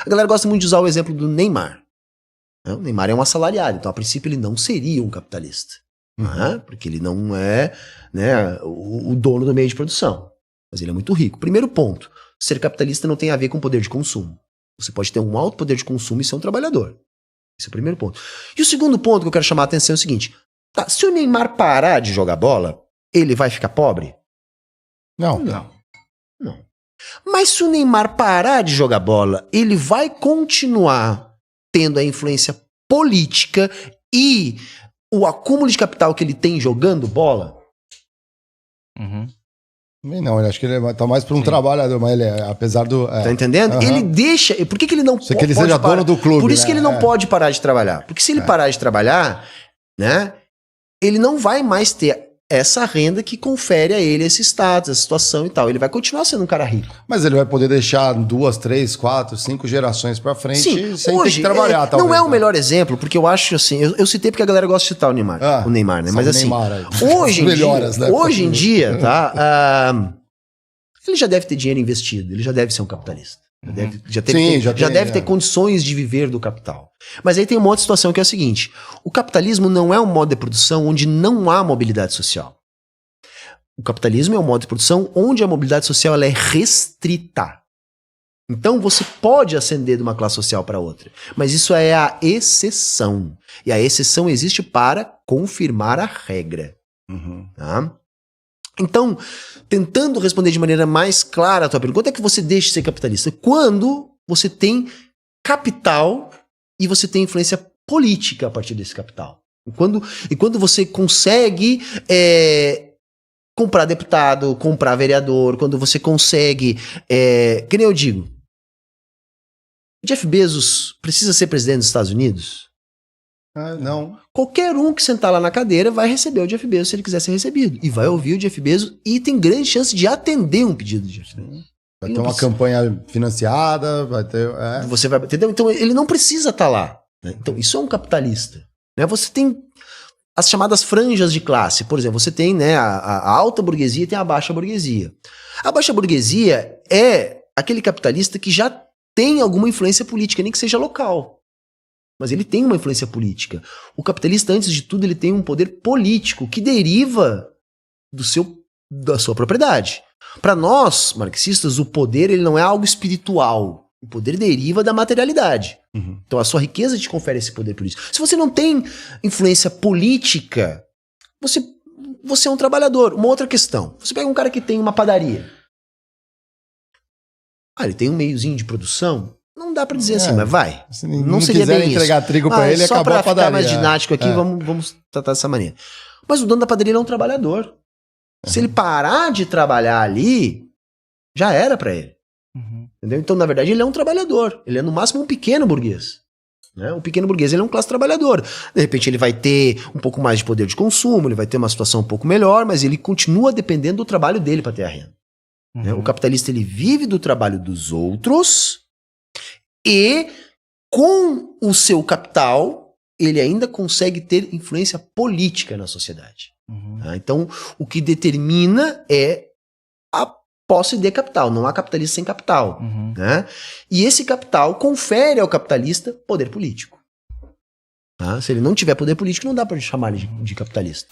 A galera gosta muito de usar o exemplo do Neymar. O Neymar é um assalariado, então a princípio ele não seria um capitalista. Porque ele não é, né, o dono do meio de produção. Mas ele é muito rico. Primeiro ponto, ser capitalista não tem a ver com poder de consumo. Você pode ter um alto poder de consumo e ser um trabalhador. Esse é o primeiro ponto. E o segundo ponto que eu quero chamar a atenção é o seguinte. Tá, se o Neymar parar de jogar bola, ele vai ficar pobre? Não. Mas se o Neymar parar de jogar bola, ele vai continuar tendo a influência política e o acúmulo de capital que ele tem jogando bola? Não, eu acho que ele tá mais para um trabalhador, mas ele é, apesar do... Tá entendendo? Ele deixa... Por que ele não pode que ele seja dono do clube, Por isso né? que ele não pode parar de trabalhar. Porque se ele parar de trabalhar, né, ele não vai mais ter essa renda que confere a ele esse status, essa situação e tal. Ele vai continuar sendo um cara rico. Mas ele vai poder deixar 2, 3, 4, 5 gerações pra frente sem ter hoje, que trabalhar, talvez. Não é o melhor exemplo, porque eu acho assim... Eu citei porque a galera gosta de citar o Neymar, né? Mas assim, hoje em dia, tá? Ele já deve ter dinheiro investido, ele já deve ser um capitalista. Já deve ter condições de viver do capital. Mas aí tem uma outra situação que é a seguinte: o capitalismo não é um modo de produção onde não há mobilidade social. O capitalismo é um modo de produção onde a mobilidade social ela é restrita. Então você pode ascender de uma classe social para outra, mas isso é a exceção. E a exceção existe para confirmar a regra. Tá? Então, tentando responder de maneira mais clara a tua pergunta, quando é que você deixa de ser capitalista? Quando você tem capital e você tem influência política a partir desse capital. E quando você consegue comprar deputado, comprar vereador, quando você consegue... que nem eu digo, Jeff Bezos precisa ser presidente dos Estados Unidos? Não. Qualquer um que sentar lá na cadeira vai receber o Jeff Bezos se ele quiser ser recebido. E vai ouvir o Jeff Bezos e tem grande chance de atender um pedido de Jeff Bezos. Vai ter uma campanha financiada, vai ter... Você vai, entendeu? Então ele não precisa estar lá. Né? Então isso é um capitalista. Né? Você tem as chamadas franjas de classe. Por exemplo, você tem, né, a alta burguesia e tem a baixa burguesia. A baixa burguesia é aquele capitalista que já tem alguma influência política, nem que seja local. Mas ele tem uma influência política. O capitalista, antes de tudo, ele tem um poder político que deriva da sua propriedade. Para nós, marxistas, o poder ele não é algo espiritual. O poder deriva da materialidade. Então a sua riqueza te confere esse poder político. Se você não tem influência política, você é um trabalhador. Uma outra questão. Você pega um cara que tem uma padaria. Ele tem um meiozinho de produção. Não dá pra dizer assim, mas vai. Se não seria bem entregar trigo pra ele, acabou a padaria. Só pra ficar mais didático aqui, vamos tratar dessa maneira. Mas o dono da padaria é um trabalhador. Se ele parar de trabalhar ali, já era pra ele. Entendeu? Então, na verdade, ele é um trabalhador. Ele é, no máximo, um pequeno burguês. Né? Um pequeno burguês, ele é um classe trabalhadora. De repente, ele vai ter um pouco mais de poder de consumo, ele vai ter uma situação um pouco melhor, mas ele continua dependendo do trabalho dele pra ter a renda. Né? O capitalista, ele vive do trabalho dos outros... E com o seu capital, ele ainda consegue ter influência política na sociedade. Tá? Então, o que determina é a posse de capital. Não há capitalista sem capital. Né? E esse capital confere ao capitalista poder político. Tá? Se ele não tiver poder político, não dá para chamar ele de capitalista.